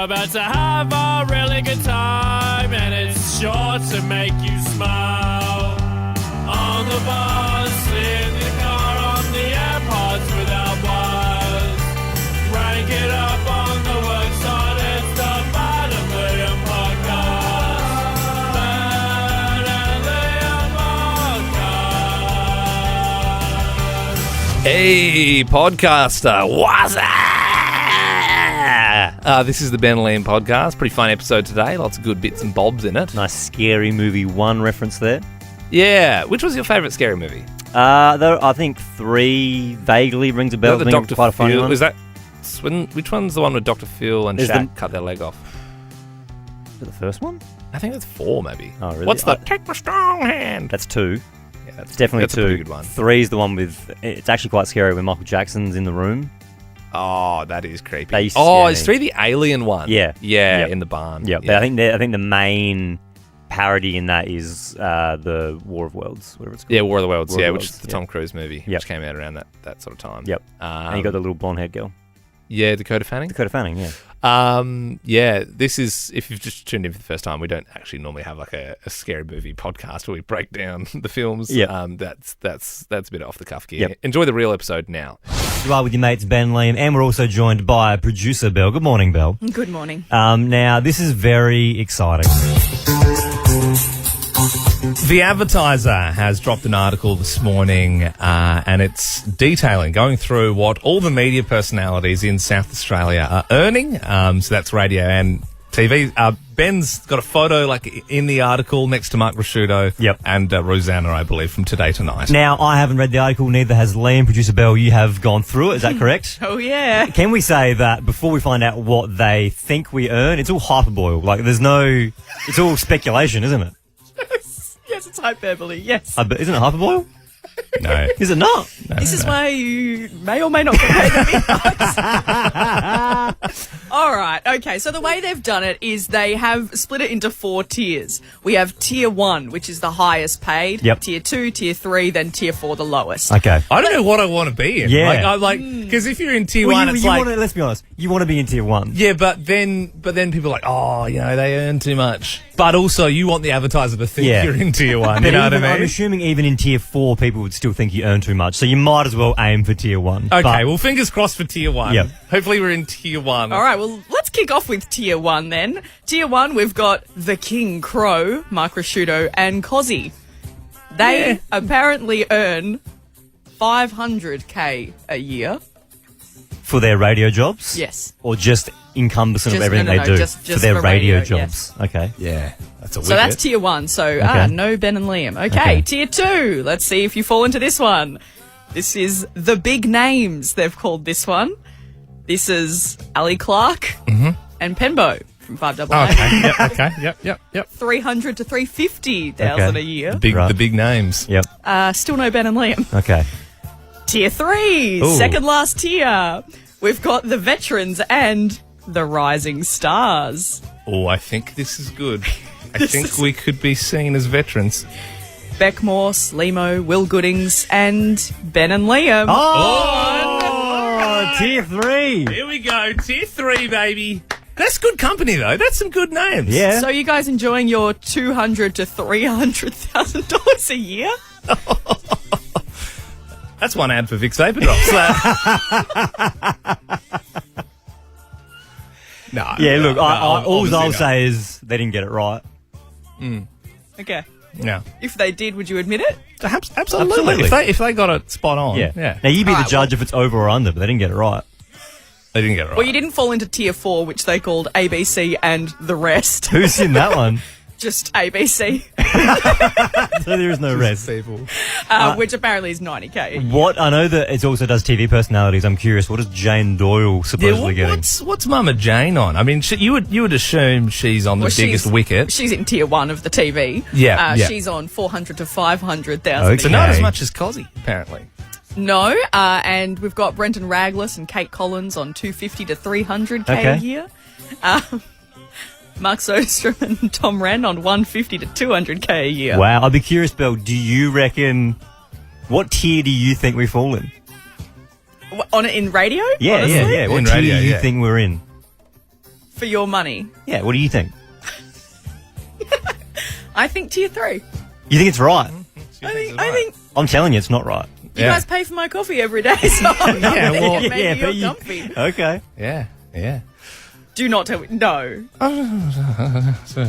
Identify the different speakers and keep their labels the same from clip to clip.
Speaker 1: You're about to have a really good time, and it's sure to make you smile. On the bus, in the car, on the AirPods without wires. Rank it up on the worksite, it's the Bad and Liam podcast. Bad and Liam podcast.
Speaker 2: Hey, podcaster, what's up? This is the Ben and Liam podcast. Pretty fun episode today. Lots of good bits and bobs in it.
Speaker 3: Nice Scary Movie 1 reference there.
Speaker 2: Yeah. Which was your favourite scary movie?
Speaker 3: I think 3 vaguely rings a bell.
Speaker 2: The
Speaker 3: I think
Speaker 2: Dr.
Speaker 3: it's quite a funny
Speaker 2: Phil.
Speaker 3: one.
Speaker 2: Is that which one's the one with Dr. Phil and
Speaker 3: Is
Speaker 2: Shaq cut their leg off?
Speaker 3: Is it the first one?
Speaker 2: I think that's 4 maybe.
Speaker 3: Oh, really?
Speaker 2: What's the Take My Strong Hand?
Speaker 3: That's 2.
Speaker 2: Yeah,
Speaker 3: It's definitely
Speaker 2: that's
Speaker 3: 2.
Speaker 2: a pretty good one.
Speaker 3: 3 is the one with... It's actually quite scary when Michael Jackson's in the room.
Speaker 2: Oh, that is creepy.
Speaker 3: They used to
Speaker 2: Oh,
Speaker 3: scare
Speaker 2: is
Speaker 3: me.
Speaker 2: 3 the alien one?
Speaker 3: Yeah.
Speaker 2: Yeah,
Speaker 3: Yep.
Speaker 2: in the barn.
Speaker 3: Yeah, but I think the main parody in that is the War of Worlds, whatever it's called.
Speaker 2: Yeah, War of the Worlds,
Speaker 3: War of the
Speaker 2: which
Speaker 3: Worlds,
Speaker 2: is the
Speaker 3: yeah.
Speaker 2: Tom Cruise movie,
Speaker 3: Yep.
Speaker 2: which came out around that sort of time.
Speaker 3: Yep. And you got the little blonde-haired girl.
Speaker 2: Yeah, Dakota Fanning.
Speaker 3: Dakota Fanning, yeah.
Speaker 2: Yeah, this is, if you've just tuned in for the first time, we don't actually normally have like a scary movie podcast where we break down the films.
Speaker 3: Yeah.
Speaker 2: That's a bit off the cuff gear.
Speaker 3: Yep.
Speaker 2: Enjoy the real episode now.
Speaker 3: You are with your mates Ben, Liam, and we're also joined by producer Belle. Good morning, Belle.
Speaker 4: Good morning.
Speaker 3: Now, this is very exciting.
Speaker 2: The Advertiser has dropped an article this morning, and it's detailing, going through what all the media personalities in South Australia are earning. So that's radio and TV. Ben's got a photo like in the article next to Mark Rasciuto.
Speaker 3: Yep.
Speaker 2: And Rosanna, I believe, from Today Tonight.
Speaker 3: Now, I haven't read the article, neither has Liam. Producer Belle, you have gone through it, is that correct?
Speaker 4: Oh, yeah.
Speaker 3: Can we say that before we find out what they think we earn, it's all hyperbole? Like, it's all speculation, isn't it?
Speaker 4: Yes, it's hyperbole, yes.
Speaker 3: But isn't it hyperbole?
Speaker 2: No.
Speaker 3: Is it not?
Speaker 4: This is why you may or may not get paid the big bucks. All right, okay, so the way they've done it is they have split it into 4 tiers. We have tier 1, which is the highest paid.
Speaker 3: Yep.
Speaker 4: Tier 2, tier 3, then tier 4, the lowest.
Speaker 3: Okay.
Speaker 2: I don't know what I want to be in.
Speaker 3: Yeah.
Speaker 2: Because if you're in tier
Speaker 3: Well,
Speaker 2: 1,
Speaker 3: you
Speaker 2: it's like...
Speaker 3: wanna, let's be honest, you want to be in tier 1.
Speaker 2: Yeah, but then people are like, oh, they earn too much. But also, you want the advertiser to think
Speaker 3: Yeah.
Speaker 2: you're in tier 1.
Speaker 3: But
Speaker 2: You know what I
Speaker 3: even, I'm
Speaker 2: mean?
Speaker 3: assuming even in tier 4, people would still think you earn too much. So you might as well aim for tier 1.
Speaker 2: Okay,
Speaker 3: But-
Speaker 2: well, fingers crossed for tier 1.
Speaker 3: Yep.
Speaker 2: Hopefully we're in tier 1.
Speaker 4: All right, well, let's kick off with tier 1 then. Tier 1, we've got the King Crow, Mark Rasciuto, and Cozzy. They apparently earn $500K a year.
Speaker 3: for their radio jobs?
Speaker 4: Yes.
Speaker 3: Or just encompassing of
Speaker 4: Just-
Speaker 3: everything
Speaker 4: no,
Speaker 3: they do
Speaker 4: just
Speaker 3: for their
Speaker 4: for
Speaker 3: radio
Speaker 4: radio,
Speaker 3: jobs? Okay.
Speaker 2: Yeah, that's a
Speaker 4: So that's tier 1. So, no Ben and Liam. Okay, tier 2. Let's see if you fall into this one. This is the big names, they've called this one. This is Ali Clark and Penbo from 588.
Speaker 2: Okay, yep.
Speaker 4: 300 to 350,000
Speaker 3: Okay.
Speaker 4: a year.
Speaker 2: The big names.
Speaker 3: Yep.
Speaker 4: Still no Ben and Liam.
Speaker 3: Okay.
Speaker 4: Tier 3,
Speaker 3: Ooh.
Speaker 4: second last tier. We've got the veterans and the rising stars.
Speaker 2: Oh, I think this is good. I think we could be seen as veterans.
Speaker 4: Beck Morse, Limo, Will Goodings, and Ben and Liam.
Speaker 3: Oh, tier 3.
Speaker 2: Here we go, tier 3, baby. That's good company, though. That's some good names.
Speaker 3: Yeah.
Speaker 4: So you guys enjoying your $200,000 to $300,000 a year?
Speaker 2: That's one ad for Vicks Vapor Drops. No.
Speaker 3: Yeah, look, all
Speaker 2: obviously
Speaker 3: I'll
Speaker 2: not.
Speaker 3: say is they didn't get it right.
Speaker 4: Okay.
Speaker 2: No.
Speaker 4: If they did, would you admit it?
Speaker 2: Absolutely. If they got it spot on. Yeah.
Speaker 3: Now, you be the
Speaker 4: Alright,
Speaker 3: judge if it's over or under, but they didn't get it right.
Speaker 2: They didn't get it right.
Speaker 4: Well, you didn't fall into tier 4, which they called ABC and the rest.
Speaker 3: Who's in that one?
Speaker 4: Just ABC,
Speaker 3: So there is no rest.
Speaker 2: people.
Speaker 4: which apparently is $90K.
Speaker 3: What I know that it also does TV personalities. I'm curious. What is Jane Doyle supposedly getting?
Speaker 2: What's Mama Jane on? I mean, you would assume she's on the
Speaker 4: Well,
Speaker 2: biggest
Speaker 4: she's-
Speaker 2: wicket.
Speaker 4: She's in tier 1 of the TV.
Speaker 2: Yeah.
Speaker 4: She's on 400 to 500,000.
Speaker 3: Okay.
Speaker 2: So not as much as Cozzy, apparently.
Speaker 4: No, and we've got Brenton Raglas and Kate Collins on 250 to 300K a
Speaker 3: Okay.
Speaker 4: year. Mark Sostrom and Tom Wren on 150 to 200K a year.
Speaker 3: Wow. I'd be curious, Belle. Do you reckon? What tier do you think we fall in?
Speaker 4: On it in radio?
Speaker 3: Yeah,
Speaker 4: honestly?
Speaker 3: yeah. What
Speaker 2: In
Speaker 3: tier
Speaker 2: radio,
Speaker 3: do you
Speaker 2: yeah.
Speaker 3: think we're in?
Speaker 4: for your money?
Speaker 3: Yeah, what do you think?
Speaker 4: I think tier 3.
Speaker 3: You think it's right?
Speaker 4: I think
Speaker 3: I'm telling you, it's not right.
Speaker 4: you guys pay for my coffee every day, so
Speaker 2: Yeah, well,
Speaker 4: maybe
Speaker 3: but
Speaker 4: you're comfy.
Speaker 3: Okay.
Speaker 2: Yeah.
Speaker 4: Do not tell me. No.
Speaker 2: So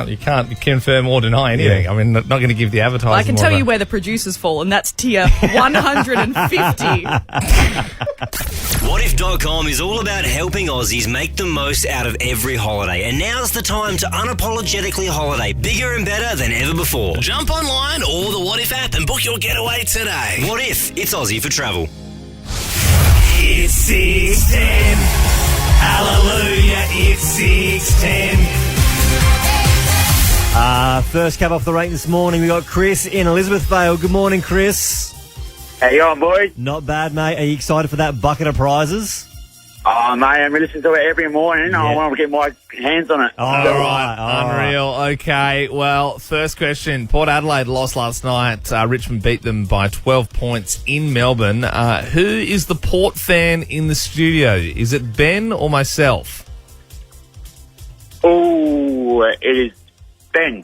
Speaker 2: you can't confirm or deny anything. I mean, not going to give the advertisers.
Speaker 4: Well, I can
Speaker 2: more
Speaker 4: tell
Speaker 2: of
Speaker 4: you
Speaker 2: a-
Speaker 4: where the producers fall, and that's tier 150.
Speaker 5: Whatif.com is all about helping Aussies make the most out of every holiday. And now's the time to unapologetically holiday bigger and better than ever before.
Speaker 6: Jump online or the What If app and book your getaway today.
Speaker 5: What if it's Aussie for travel?
Speaker 6: It's 6:10. Hallelujah, it's 6:10.
Speaker 3: First cab off the rank this morning, we got Chris in Elizabeth Vale. Good morning, Chris.
Speaker 7: How you going, boys?
Speaker 3: Not bad, mate. Are you excited for that bucket of prizes?
Speaker 7: Oh, mate, I'm listening to it every morning. I want to get my hands on it.
Speaker 3: All right.
Speaker 2: Unreal. Okay, well, first question. Port Adelaide lost last night. Richmond beat them by 12 points in Melbourne. Who is the Port fan in the studio? Is it Ben or myself?
Speaker 7: Oh, it is Ben.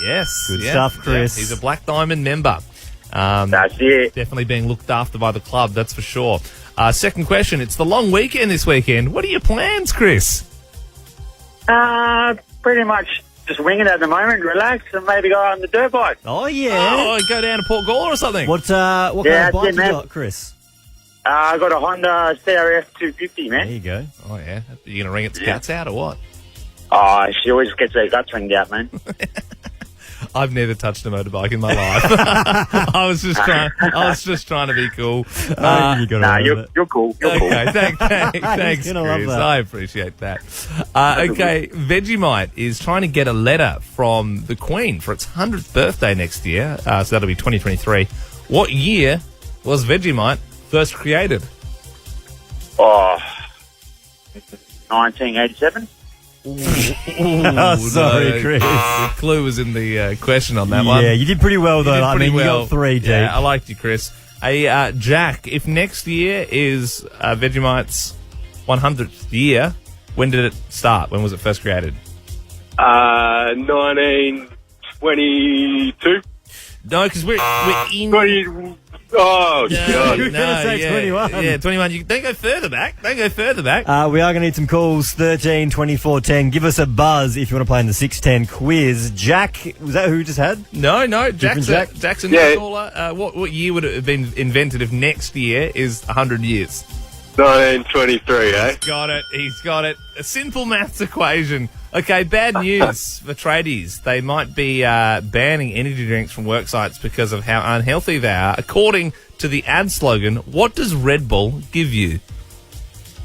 Speaker 2: Yes.
Speaker 3: Good stuff, Chris.
Speaker 2: He's a Black Diamond member.
Speaker 7: That's it.
Speaker 2: Definitely being looked after by the club, that's for sure. Second question. It's the long weekend this weekend. What are your plans, Chris?
Speaker 7: Pretty much just winging it at the moment. Relax and maybe go on the dirt bike.
Speaker 3: Oh, yeah.
Speaker 2: Oh, go down to Port Gawler or something?
Speaker 3: What kind of
Speaker 7: that's
Speaker 3: bike
Speaker 7: it,
Speaker 3: you
Speaker 7: man.
Speaker 3: got, Chris?
Speaker 7: I got a Honda CRF 250,
Speaker 3: There
Speaker 7: man.
Speaker 3: you go.
Speaker 2: Oh, yeah. Are you going to ring its guts out or what?
Speaker 7: Oh, she always gets her guts ringed out, man.
Speaker 2: I've never touched a motorbike in my life. I was just trying to be cool.
Speaker 3: You got
Speaker 7: Nah,
Speaker 3: it.
Speaker 7: you're cool. You're cool.
Speaker 2: Okay, thanks,
Speaker 3: gonna love
Speaker 2: Chris.
Speaker 3: that.
Speaker 2: I appreciate that. Okay, Vegemite is trying to get a letter from the Queen for its 100th birthday next year. So that'll be 2023. What year was Vegemite first created?
Speaker 7: Oh, 1987?
Speaker 3: Oh, sorry, Chris.
Speaker 2: The clue was in the question on that one.
Speaker 3: Yeah, you did pretty well, though.
Speaker 2: You did
Speaker 3: I
Speaker 2: pretty
Speaker 3: mean,
Speaker 2: well.
Speaker 3: you got 3 deep.
Speaker 2: Yeah, I liked you, Chris. Hey, Jack, if next year is Vegemite's 100th year, when did it start? When was it first created?
Speaker 8: 1922.
Speaker 2: No, because we're in...
Speaker 8: 20. Oh, God.
Speaker 3: You're gonna say 21.
Speaker 2: Yeah, 21. You don't go further back. We are
Speaker 3: going to need some calls, 13 24 10. Give us a buzz if you want to play in the 610 quiz. Jack, was that who you just had?
Speaker 2: No,
Speaker 3: Different
Speaker 2: Jackson.
Speaker 3: Jack?
Speaker 2: Jackson
Speaker 8: Yeah.
Speaker 2: caller. What year would it have been invented if next year is 100 years?
Speaker 8: 1923, eh?
Speaker 2: He's got it. A simple maths equation. Okay, bad news for tradies. They might be banning energy drinks from work sites because of how unhealthy they are. According to the ad slogan, what does Red Bull give you?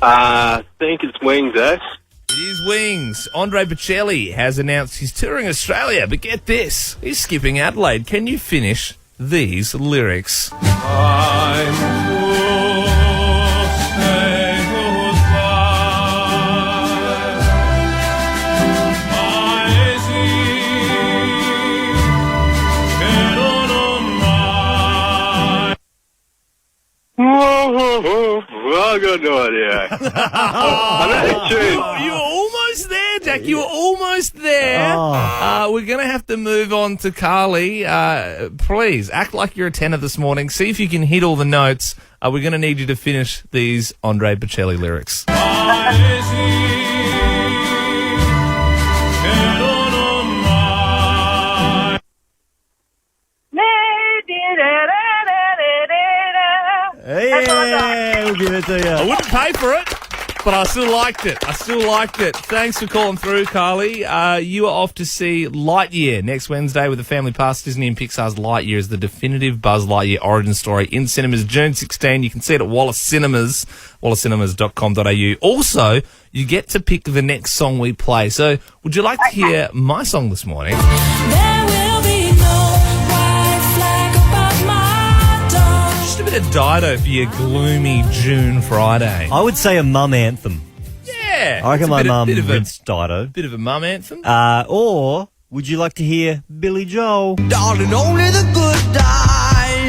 Speaker 8: I think it's wings, eh?
Speaker 2: It is wings. Andre Bocelli has announced he's touring Australia, but get this, he's skipping Adelaide. Can you finish these lyrics?
Speaker 8: I got no idea. I know the tune.
Speaker 2: Oh, you were almost there, Jack. You were almost there.
Speaker 3: Oh.
Speaker 2: We're going to have to move on to Carly. Please, act like you're a tenor this morning. See if you can hit all the notes. We're going to need you to finish these Andre Bocelli lyrics.
Speaker 3: Yeah, we'll give it to
Speaker 2: I
Speaker 3: you.
Speaker 2: wouldn't pay for it, but I still liked it. Thanks for calling through, Carly. You are off to see Lightyear next Wednesday with the family pass. Disney and Pixar's Lightyear is the definitive Buzz Lightyear origin story in cinemas June 16. You can see it at Wallace Cinemas, wallacecinemas.com.au. Also, you get to pick the next song we play. So, would you like to hear my song this morning? Just a bit of Dido for your gloomy June Friday.
Speaker 3: I would say a mum anthem.
Speaker 2: Yeah.
Speaker 3: I reckon
Speaker 2: it's a
Speaker 3: my
Speaker 2: bit of-
Speaker 3: mum
Speaker 2: bit of a
Speaker 3: rinsed Dido.
Speaker 2: Bit of a mum anthem.
Speaker 3: Or would you like to hear Billy Joel?
Speaker 6: Darling, only the good die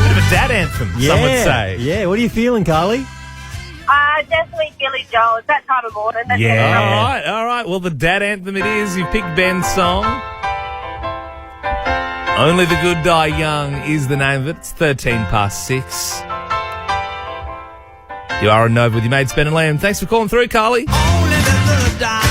Speaker 2: Bit of a dad anthem, some would say.
Speaker 3: Yeah, what are you feeling, Carly?
Speaker 9: Definitely Billy Joel. It's that time of morning. That's
Speaker 3: Yeah.
Speaker 2: All right. Well, the dad anthem it is. You picked Ben's song. Only the Good Die Young is the name of it. It's 6:13. You are on Nova with your mates Ben and Liam. Thanks for calling through, Carly.
Speaker 6: Only the good die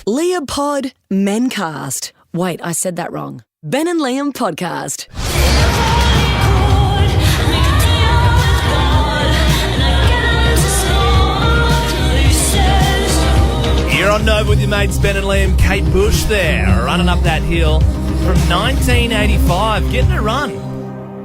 Speaker 10: Leopod Mencast. Wait, I said that wrong. Ben and Liam Podcast.
Speaker 2: You're on Nova with your mates Ben and Liam. Kate Bush there, running up that hill from 1985, getting a run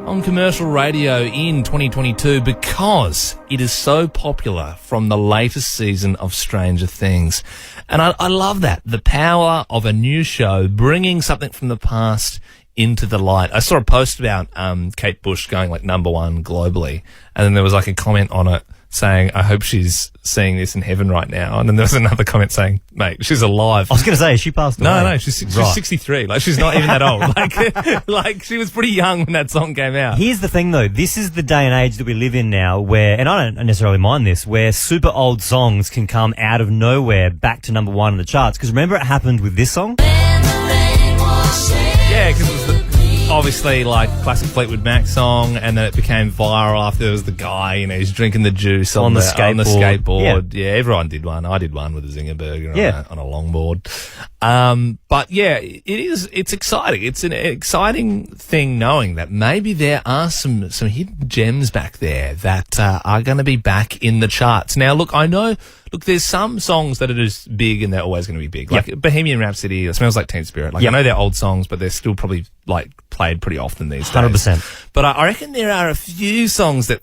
Speaker 2: on commercial radio in 2022 because it is so popular from the latest season of Stranger Things. And I love that, the power of a new show bringing something from the past into the light. I saw a post about Kate Bush going like #1 globally, and then there was like a comment on it saying, I hope she's seeing this in heaven right now. And then there was another comment saying, mate, she's alive.
Speaker 3: I was going to say, she passed away.
Speaker 2: No, she's 63. Like, she's not even that old. Like, she was pretty young when that song came out.
Speaker 3: Here's the thing, though. This is the day and age that we live in now where, and I don't necessarily mind this, where super old songs can come out of nowhere back to #1 in the charts. Because remember it happened with this song?
Speaker 2: Yeah, because it was obviously like classic Fleetwood Mac song, and then it became viral after there was the guy, he's drinking the juice on the skateboard. Yeah, everyone did one. I did one with a zinger burger on a longboard. But yeah, it's exciting. It's an exciting thing knowing that maybe there are some hidden gems back there that are going to be back in the charts. Now, look, I know. Look, there's some songs that are just big and they're always going to be big. Like Bohemian Rhapsody, It Smells Like Teen Spirit. I know they're old songs, but they're still probably like played pretty often these days.
Speaker 3: 100%.
Speaker 2: But I reckon there are a few songs that,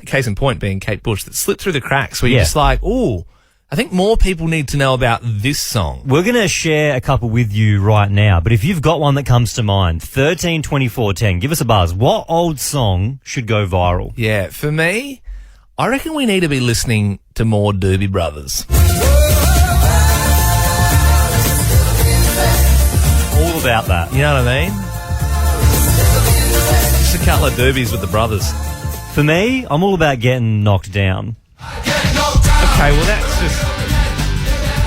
Speaker 2: case in point being Kate Bush, that slip through the cracks where you're just like, ooh, I think more people need to know about this song.
Speaker 3: We're going to share a couple with you right now, but if you've got one that comes to mind, 13 24 10, give us a buzz. What old song should go viral?
Speaker 2: Yeah, for me, I reckon we need to be listening to more Doobie Brothers.
Speaker 3: All about that.
Speaker 2: You know what I mean? Just a couple of doobies with the brothers.
Speaker 3: For me, I'm all about Getting Knocked Down.
Speaker 2: Okay, well that's just...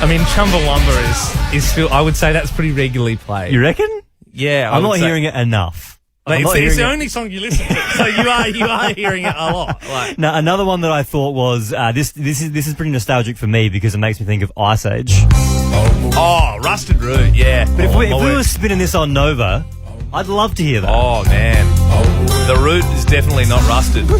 Speaker 2: I mean, Chumbawamba is still... I would say that's pretty regularly played.
Speaker 3: You reckon?
Speaker 2: Yeah.
Speaker 3: I'm not hearing it enough.
Speaker 2: It's the only song you listen to, so you are hearing it a lot.
Speaker 3: Now, another one that I thought was this is pretty nostalgic for me because it makes me think of Ice Age.
Speaker 2: Oh, Rusted Root, yeah.
Speaker 3: But if we were spinning this on Nova, I'd love to hear that.
Speaker 2: Oh man, the Root is definitely not rusted.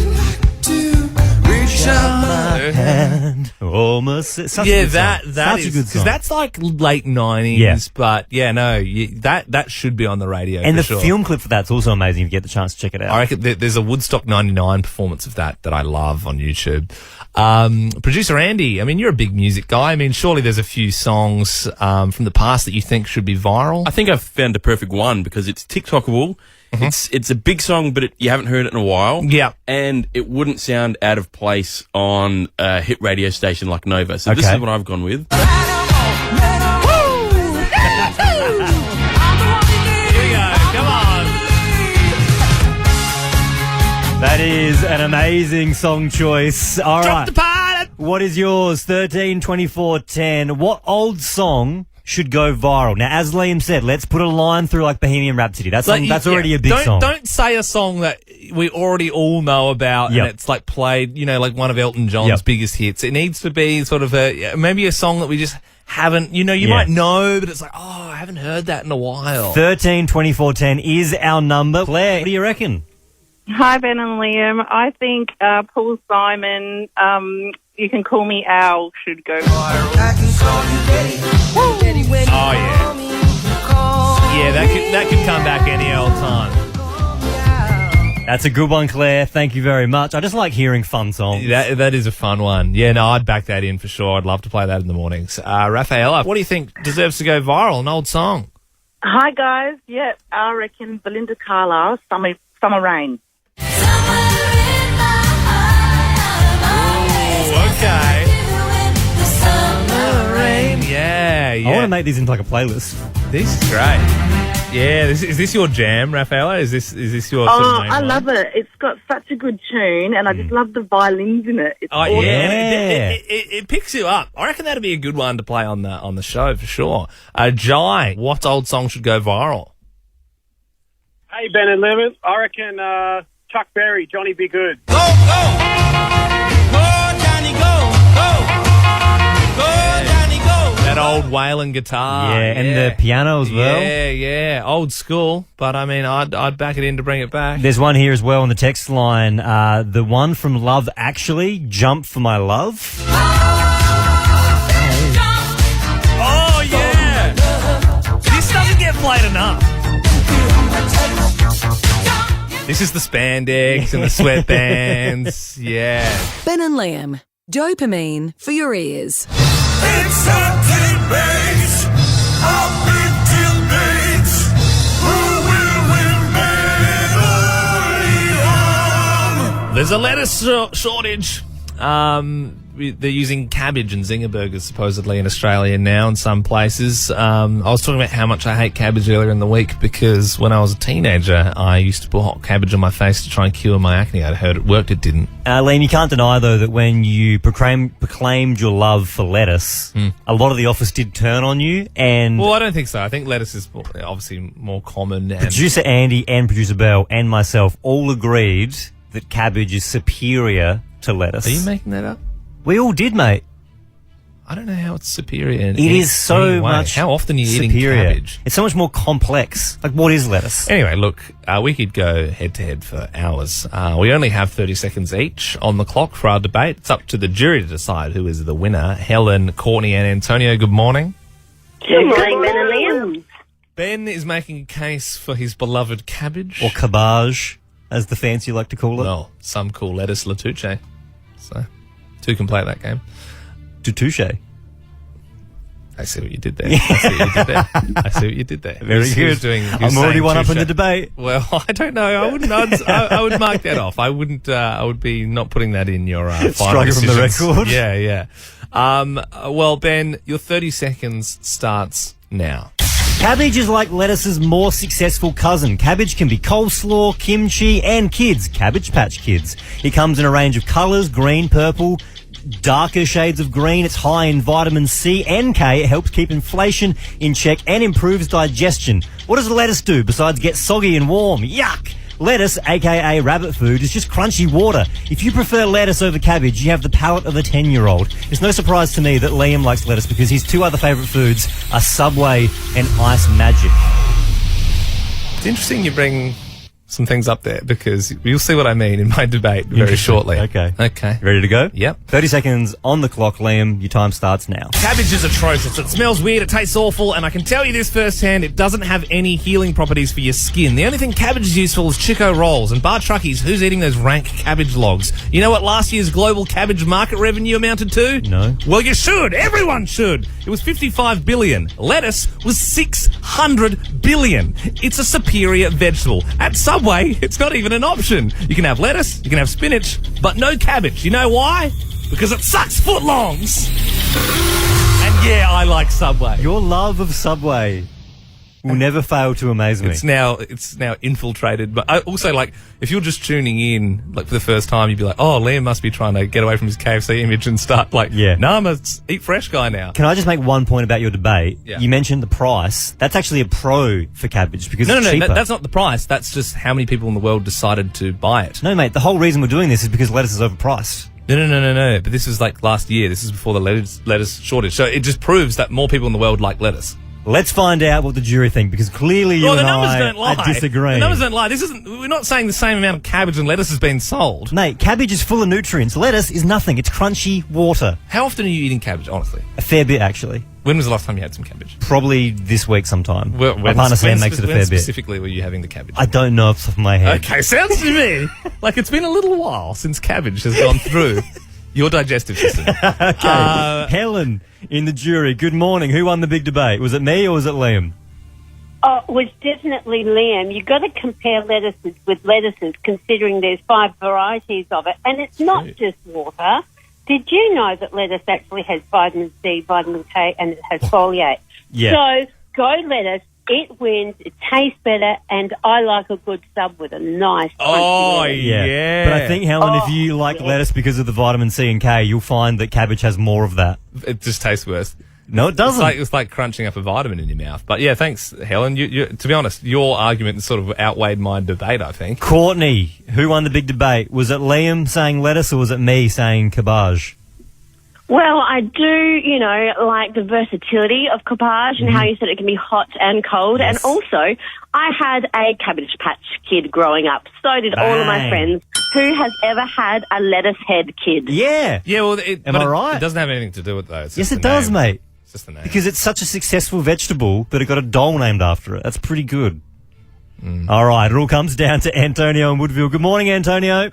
Speaker 3: Almost. Such
Speaker 2: Yeah,
Speaker 3: a good
Speaker 2: that
Speaker 3: song.
Speaker 2: that
Speaker 3: Such
Speaker 2: is
Speaker 3: a good song.
Speaker 2: because that's like late 90s.
Speaker 3: Yeah.
Speaker 2: But yeah, no, that should be on the radio.
Speaker 3: And
Speaker 2: for
Speaker 3: the
Speaker 2: sure.
Speaker 3: film clip for that's also amazing if you get the chance to check it out.
Speaker 2: I reckon there's a Woodstock 99 performance of that I love on YouTube. Producer Andy, I mean, you're a big music guy. I mean, surely there's a few songs from the past that you think should be viral.
Speaker 11: I think I've found a perfect one because it's TikTokable. It's a big song, but you haven't heard it in a while.
Speaker 2: Yeah.
Speaker 11: And it wouldn't sound out of place on a hit radio station like Nova. So this is what I've gone with.
Speaker 2: Here we go. Come on.
Speaker 3: That is an amazing song choice. All right.
Speaker 2: Drop the pilot.
Speaker 3: What is yours? 13 24 10. What old song should go viral? Now, as Liam said, let's put a line through like Bohemian Rhapsody. That's already a big song.
Speaker 2: Don't say a song that we already all know about and it's like played, like one of Elton John's biggest hits. It needs to be sort of maybe a song that we just haven't, you might know, but it's like, oh, I haven't heard that in a while.
Speaker 3: 13 24 10 is our number. Claire, what do you reckon?
Speaker 9: Hi, Ben and Liam. I think Paul Simon, You Can Call Me Al should go viral.
Speaker 2: Oh, yeah. Yeah, that could come back any old time.
Speaker 3: That's a good one, Claire. Thank you very much. I just like hearing fun songs.
Speaker 2: That is a fun one. Yeah, no, I'd back that in for sure. I'd love to play that in the mornings. Rafaela, what do you think deserves to go viral? An old song?
Speaker 9: Hi, guys. Yeah, I reckon Belinda Carlisle, Summer Rain.
Speaker 2: Okay. Summer rain. Yeah. yeah.
Speaker 3: I want to make these into like a playlist.
Speaker 2: This is great. Yeah, is this your jam, Rafaela? Is this your sort of main
Speaker 9: I
Speaker 2: one?
Speaker 9: love it. It's got such a good tune, and I just love the violins in it. It's awesome.
Speaker 2: Yeah, it picks you up. I reckon that'd be a good one to play on the show for sure. Jai, what old song should go viral?
Speaker 8: Hey, Ben and Liam. I reckon Chuck Berry, Johnny Be Good.
Speaker 1: Go, go! Go, Johnny, go! Go! Go, Johnny, go!
Speaker 2: That old wailing guitar.
Speaker 3: Yeah, and the piano as well.
Speaker 2: Yeah. Old school, but I mean, I'd back it in to bring it back.
Speaker 3: There's one here as well on the text line. The one from Love Actually, Jump for My Love.
Speaker 2: Oh, yeah! This doesn't get played enough. This is the spandex and the sweatbands. Yeah.
Speaker 10: Ben and Liam, dopamine for your ears.
Speaker 1: It's a debate, a big debate. Who will win medallion?
Speaker 2: There's a lettuce shortage. They're using cabbage and zinger burgers supposedly in Australia now in some places. I was talking about how much I hate cabbage earlier in the week because when I was a teenager, I used to put hot cabbage on my face to try and cure my acne. I'd heard it worked, it didn't.
Speaker 3: Liam, you can't deny, though, that when you proclaimed your love for lettuce, a lot of the office did turn on you. And
Speaker 2: Well, I don't think so. I think lettuce is obviously more common. And
Speaker 3: producer Andy and producer Belle and myself all agreed that cabbage is superior to lettuce.
Speaker 2: Are you making that up?
Speaker 3: We all did, mate.
Speaker 2: I don't know how it's superior.
Speaker 3: It is so much
Speaker 2: How often are you eating
Speaker 3: superior.
Speaker 2: cabbage?
Speaker 3: It's so much more complex. Like, what is lettuce?
Speaker 2: Anyway, look, we could go head-to-head for hours. We only have 30 seconds each on the clock for our debate. It's up to the jury to decide who is the winner. Helen, Courtney and Antonio, good morning.
Speaker 9: Good morning, Ben and Liam.
Speaker 2: Ben is making a case for his beloved cabbage.
Speaker 3: Or cabbage, as the fancy like to call it.
Speaker 2: Well, some call lettuce Latouche. So, two can play that game.
Speaker 3: Touche.
Speaker 2: I see what you did there. I see what you did there.
Speaker 3: Very good. I'm already one up in the debate.
Speaker 2: Well, I don't know. I wouldn't. I would mark that off. I wouldn't. I would be not putting that in your final
Speaker 3: Strike it from the
Speaker 2: decisions.
Speaker 3: record.
Speaker 2: Yeah. Well, Ben, your 30 seconds starts now.
Speaker 3: Cabbage is like lettuce's more successful cousin. Cabbage can be coleslaw, kimchi, and kids' Cabbage Patch Kids. It comes in a range of colours, green, purple, darker shades of green. It's high in vitamin C and K. It helps keep inflation in check and improves digestion. What does lettuce do besides get soggy and warm? Yuck! Lettuce, aka rabbit food, is just crunchy water. If you prefer lettuce over cabbage, you have the palate of a 10-year-old. It's no surprise to me that Liam likes lettuce because his two other favourite foods are Subway and Ice Magic.
Speaker 2: It's interesting you bring some things up there because you'll see what I mean in my debate very shortly.
Speaker 3: Okay.
Speaker 2: Ready
Speaker 3: to go?
Speaker 2: Yep.
Speaker 3: 30 seconds on the clock, Liam. Your time starts now.
Speaker 2: Cabbage is atrocious. It smells weird, it tastes awful, and I can tell you this firsthand, it doesn't have any healing properties for your skin. The only thing cabbage is useful is Chico rolls, and bar truckies, who's eating those rank cabbage logs? You know what last year's global cabbage market revenue amounted to?
Speaker 3: No.
Speaker 2: Well, you should. Everyone should. It was 55 billion. Lettuce was 600 billion. It's a superior vegetable. At Subway, it's not even an option. You can have lettuce, you can have spinach, but no cabbage. You know why? Because it sucks footlongs. And yeah, I like Subway.
Speaker 3: Your love of Subway will never fail to amaze me.
Speaker 2: It's now infiltrated. But I also, like, if you're just tuning in, like, for the first time, you'd be like, oh, Liam must be trying to get away from his KFC image and start, like, no, I'm a eat fresh guy now.
Speaker 3: Can I just make one point about your debate?
Speaker 2: Yeah.
Speaker 3: You mentioned the price. That's actually a pro for cabbage because it's cheaper.
Speaker 2: That's not the price. That's just how many people in the world decided to buy it.
Speaker 3: No, mate, the whole reason we're doing this is because lettuce is overpriced.
Speaker 2: No. But this was like last year. This is before the lettuce shortage. So it just proves that more people in the world like lettuce.
Speaker 3: Let's find out what the jury think, because clearly you and I are disagreeing.
Speaker 2: The numbers don't lie. We're not saying the same amount of cabbage and lettuce has been sold.
Speaker 3: Mate, cabbage is full of nutrients. Lettuce is nothing. It's crunchy water.
Speaker 2: How often are you eating cabbage, honestly?
Speaker 3: A fair bit, actually.
Speaker 2: When was the last time you had some cabbage?
Speaker 3: Probably this week sometime.
Speaker 2: My
Speaker 3: partner Sam makes it a fair bit.
Speaker 2: When specifically were you having the cabbage?
Speaker 3: I don't know off the top of my head.
Speaker 2: Okay, sounds to me like it's been a little while since cabbage has gone through your digestive system.
Speaker 3: Okay. Helen in the jury, good morning. Who won the big debate? Was it me or was it Liam?
Speaker 12: Oh, it was definitely Liam. You've got to compare lettuces with lettuces, considering there's 5 varieties of it. And it's not just water. Did you know that lettuce actually has vitamin C, vitamin K, and it has foliate?
Speaker 3: Yeah.
Speaker 12: So go lettuce. It wins. It tastes better, and I like a good sub with a nice.
Speaker 2: Oh,
Speaker 12: lettuce.
Speaker 2: yeah.
Speaker 3: But I think, Helen, if you like lettuce because of the vitamin C and K, you'll find that cabbage has more of that.
Speaker 2: It just tastes worse.
Speaker 3: No, it doesn't.
Speaker 2: It's like crunching up a vitamin in your mouth. But yeah, thanks, Helen. You, to be honest, your argument sort of outweighed my debate, I think.
Speaker 3: Courtney, who won the big debate? Was it Liam saying lettuce or was it me saying cabbage?
Speaker 9: Well, I do, like the versatility of Cabbage and how you said it can be hot and cold.
Speaker 3: Yes.
Speaker 9: And also, I had a Cabbage Patch Kid growing up. So did all of my
Speaker 3: Bang.
Speaker 9: friends. Who has ever had a lettuce head kid?
Speaker 3: Yeah.
Speaker 2: Yeah, well,
Speaker 3: Am I right?
Speaker 2: It doesn't have anything to do with those.
Speaker 3: Yes, it does, mate.
Speaker 2: It's just the name.
Speaker 3: Because it's such a successful vegetable that it got a doll named after it. That's pretty good. All right, it all comes down to Antonio and Woodville. Good morning, Antonio.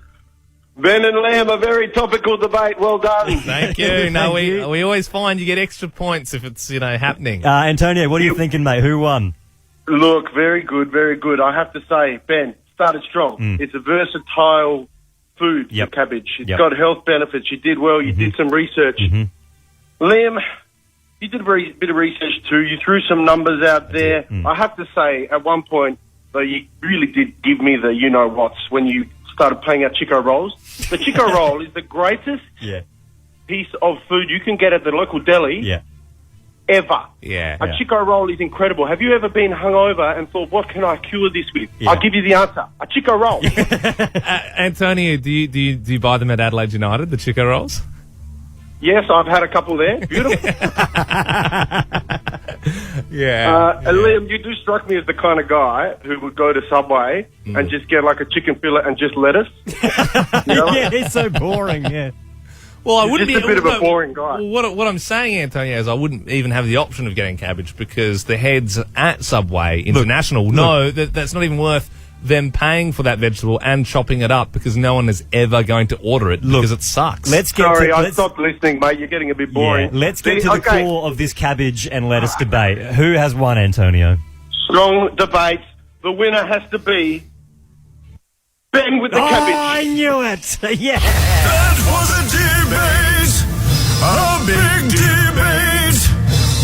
Speaker 13: Ben and Liam, a very topical debate. Well done.
Speaker 2: Thank you. No, we always find you get extra points if it's happening.
Speaker 3: Antonio, what are you thinking, mate? Who won?
Speaker 13: Look, very good, very good. I have to say, Ben, started strong. It's a versatile food, the cabbage. It's got health benefits. You did well. You did some research. Liam, you did a bit of research too. You threw some numbers out there. I have to say, at one point, though, you really did give me the you-know-whats when you started playing out Chico rolls. The Chico roll is the greatest piece of food you can get at the local deli ever. A Chico roll is incredible. Have you ever been hungover and thought, what can I cure this with? I'll give you the answer. A Chico roll.
Speaker 2: Antonio, do you buy them at Adelaide United, the Chico rolls?
Speaker 13: Yes, I've had a couple there. Beautiful. And Liam, you do strike me as the kind of guy who would go to Subway and just get like a chicken fillet and just lettuce.
Speaker 3: Yeah, it's so boring,
Speaker 2: Well, I wouldn't
Speaker 13: just
Speaker 2: be
Speaker 13: a bit of a boring guy.
Speaker 2: What I'm saying, Antonio, is I wouldn't even have the option of getting cabbage because the heads at Subway International know that that's not even worth them paying for that vegetable and chopping it up because no one is ever going to order it because it sucks.
Speaker 13: I stopped listening, mate. You're getting a bit boring.
Speaker 3: Let's get to the core of this cabbage and lettuce debate. Who has won, Antonio?
Speaker 13: Strong debate. The winner has to be Ben with the cabbage.
Speaker 3: I knew it. Yeah.
Speaker 14: That was a big debate.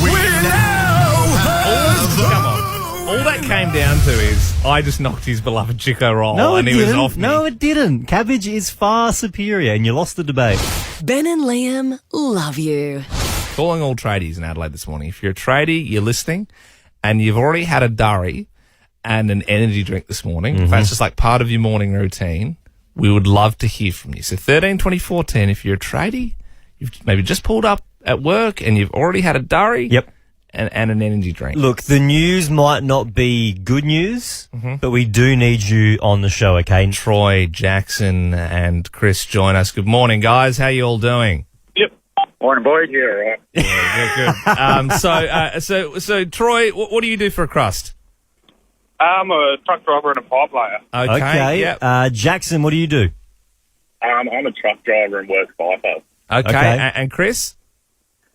Speaker 14: We now have
Speaker 2: All that came down to is I just knocked his beloved Chico roll and he was off me.
Speaker 3: No, it didn't. Cabbage is far superior and you lost the debate.
Speaker 10: Ben and Liam love you.
Speaker 2: Calling all tradies in Adelaide this morning. If you're a tradie, you're listening, and you've already had a durry and an energy drink this morning, if that's just like part of your morning routine, we would love to hear from you. So 13 24 10, if you're a tradie, you've maybe just pulled up at work and you've already had a durry. And an energy drink.
Speaker 3: Look, the news might not be good news, but we do need you on the show, okay?
Speaker 2: Troy, Jackson, and Chris join us. Good morning, guys. How you all doing?
Speaker 7: Morning, boys. Yeah, right.
Speaker 2: Yeah, good. So Troy, what do you do for a crust?
Speaker 8: I'm a truck driver and a pipe layer.
Speaker 2: Okay. Yep.
Speaker 3: Jackson, what do you do?
Speaker 15: I'm a truck driver and work FIFO.
Speaker 2: Okay. And Chris?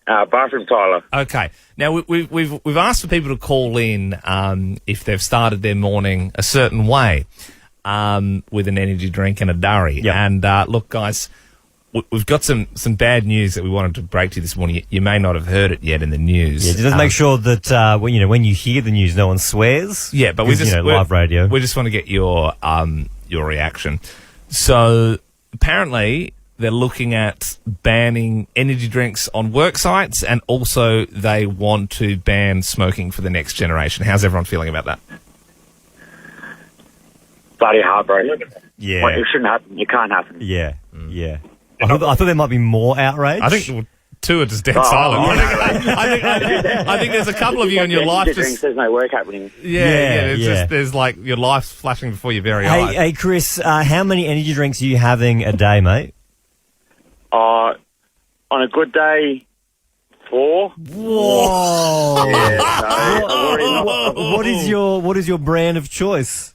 Speaker 7: Bathroom tiler.
Speaker 2: Okay. Now we've asked for people to call in if they've started their morning a certain way with an energy drink and a durry.
Speaker 3: Yep.
Speaker 2: And look, guys, we've got some bad news that we wanted to break to you this morning. You may not have heard it yet in the news.
Speaker 3: Yeah, just make sure that when you hear the news, no one swears.
Speaker 2: Yeah, but we just
Speaker 3: live radio.
Speaker 2: We just want to get your reaction. So apparently, they're looking at banning energy drinks on work sites, and also they want to ban smoking for the next generation. How's everyone feeling about that?
Speaker 7: Bloody heartbreaking.
Speaker 3: Yeah.
Speaker 7: Well, it shouldn't happen. It can't happen.
Speaker 3: Yeah. I thought there might be more outrage.
Speaker 2: I think two are just dead silent. I think there's a couple of you in your life just...
Speaker 7: There's no work happening.
Speaker 2: There's like your life's flashing before your very eyes.
Speaker 3: Hey, Chris, how many energy drinks are you having a day, mate?
Speaker 7: On a good day, 4.
Speaker 3: Whoa!
Speaker 7: Yeah,
Speaker 3: what is your brand of choice?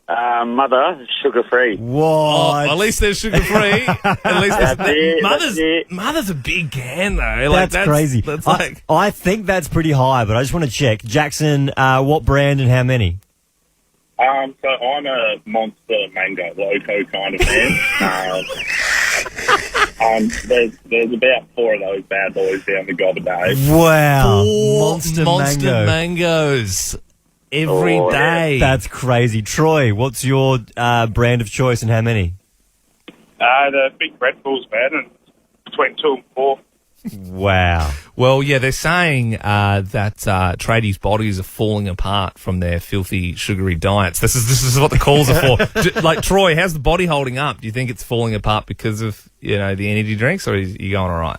Speaker 7: Mother, sugar-free.
Speaker 3: Whoa!
Speaker 2: At least they're sugar-free. At least
Speaker 7: That's it.
Speaker 2: Mother's a big can though.
Speaker 3: That's crazy.
Speaker 2: That's
Speaker 3: I think that's pretty high, but I just want to check. Jackson, what brand and how many?
Speaker 15: So I'm a Monster Mango Loco kind of man. There's about 4 of those bad boys down the gob a day.
Speaker 3: Wow.
Speaker 2: Monster mangoes every day.
Speaker 3: That's crazy. Troy, what's your brand of choice and how many?
Speaker 8: The big Red Bulls, man, and between 2 and 4.
Speaker 2: Wow. Well, yeah, they're saying that tradies' bodies are falling apart from their filthy, sugary diets. This is what the calls are for. Like, Troy, how's the body holding up? Do you think it's falling apart because of, the energy drinks, or are you going all right?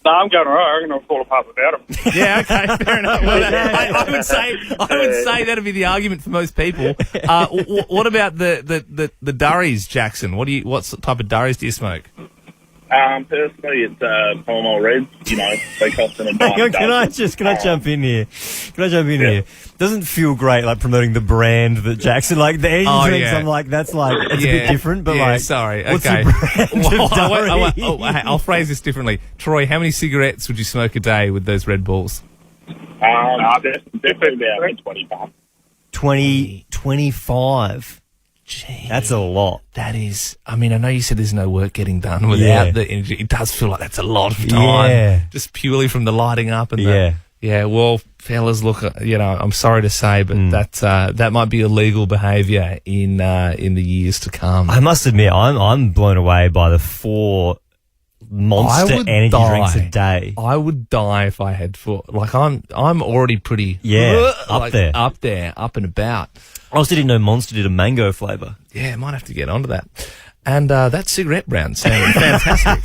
Speaker 8: No, I'm going all right. I reckon I'll fall apart without them.
Speaker 2: Yeah, okay, fair enough. Well, I would say that'd be the argument for most people. What about the durries, Jackson? What type of durries do you smoke?
Speaker 15: Personally, it's Pall Mall Reds. They cost an advice.
Speaker 3: Can I jump in here? Here? Doesn't feel great, like promoting the brand that Jackson, like the energy drinks. I'm like, that's like it's a bit different, but like,
Speaker 2: sorry,
Speaker 3: what's
Speaker 2: okay.
Speaker 3: your brand of durry?
Speaker 2: I'll phrase this differently. Troy, how many cigarettes would you smoke a day with those Red Bulls?
Speaker 15: Definitely about 25.
Speaker 3: 25.
Speaker 2: Gee,
Speaker 3: that's a lot.
Speaker 2: That is. I mean, I know you said there's no work getting done without the energy. It does feel like that's a lot of time, just purely from the lighting up and yeah. Well, fellas, look, I'm sorry to say, but that might be illegal behaviour in the years to come.
Speaker 3: I must admit, I'm blown away by the 4 Monster energy drinks a day.
Speaker 2: I would die if I had 4. Like, I'm already pretty up and about.
Speaker 3: I also didn't know Monster did a mango flavour.
Speaker 2: Yeah, might have to get onto that. And that cigarette brand sounded fantastic.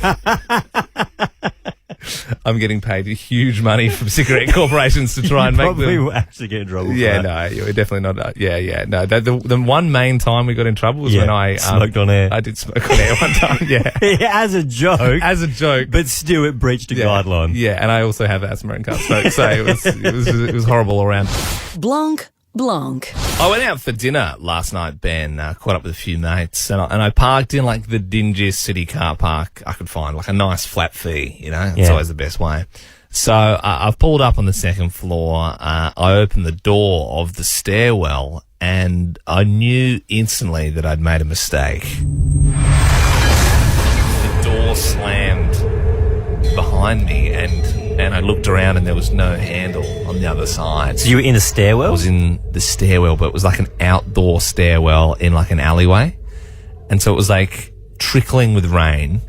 Speaker 2: I'm getting paid huge money from cigarette corporations to try and make them.
Speaker 3: Probably will actually get in trouble.
Speaker 2: Yeah, no, you're definitely not. No. The one main time we got in trouble was when I
Speaker 3: smoked on air.
Speaker 2: I did smoke on air one time. Yeah,
Speaker 3: as a joke, but still it breached a guideline.
Speaker 2: Yeah, and I also have asthma and can't smoke, so it was horrible all around.
Speaker 10: Blanc.
Speaker 2: I went out for dinner last night, Ben, caught up with a few mates, and I parked in like the dingiest city car park I could find, like a nice flat fee, It's always the best way. So I've pulled up on the second floor, I opened the door of the stairwell, and I knew instantly that I'd made a mistake. The door slammed behind me, and I looked around and there was no handle on the other side.
Speaker 3: So you were in a stairwell?
Speaker 2: I was in the stairwell, but it was like an outdoor stairwell in like an alleyway. And so it was like trickling with rain,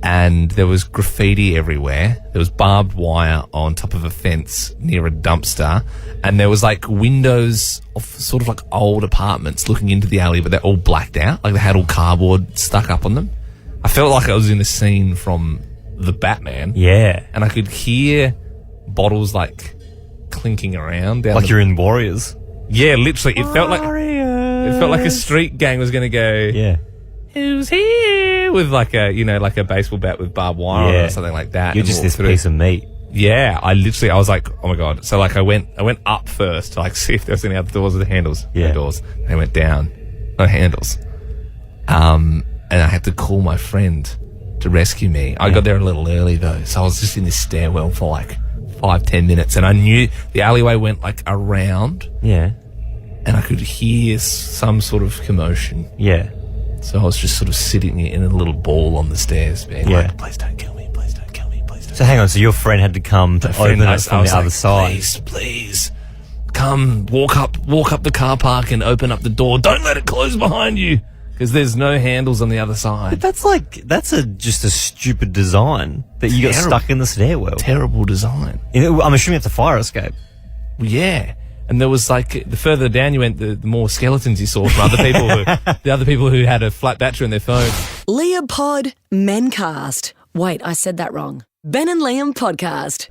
Speaker 2: and there was graffiti everywhere. There was barbed wire on top of a fence near a dumpster, and there was like windows of sort of like old apartments looking into the alley, but they're all blacked out. Like they had all cardboard stuck up on them. I felt like I was in a scene from The Batman.
Speaker 3: Yeah.
Speaker 2: And I could hear bottles like clinking around down
Speaker 3: like you're in Warriors.
Speaker 2: Yeah, literally. It felt like a street gang was going to go.
Speaker 3: Yeah.
Speaker 2: Who's here? With like a baseball bat with barbed wire on it or something like that.
Speaker 3: You're just this piece of meat.
Speaker 2: Yeah, I was like, oh my God. So like I went up first to like see if there was any other doors with handles.
Speaker 3: Yeah.
Speaker 2: No doors. And I went down. No handles. And I had to call my friend to rescue me. I got there a little early though, so I was just in this stairwell for like 5-10 minutes, and I knew the alleyway went like around.
Speaker 3: Yeah.
Speaker 2: And I could hear some sort of commotion.
Speaker 3: Yeah.
Speaker 2: So I was just sort of sitting in a little ball on the stairs, being like, please don't kill me, please don't kill me, please don't.
Speaker 3: So hang on, so your friend had to come to open it from the other side.
Speaker 2: Please, come, walk up the car park and open up the door. Don't let it close behind you, because there's no handles on the other side.
Speaker 3: But that's just a stupid design that you got stuck in the stairwell.
Speaker 2: Terrible design.
Speaker 3: I'm assuming it's a fire escape.
Speaker 2: Well, yeah. And there was like, the further down you went, the more skeletons you saw from other people who had a flat battery on their phone.
Speaker 10: Leopod Mencast. Wait, I said that wrong. Ben and Liam podcast.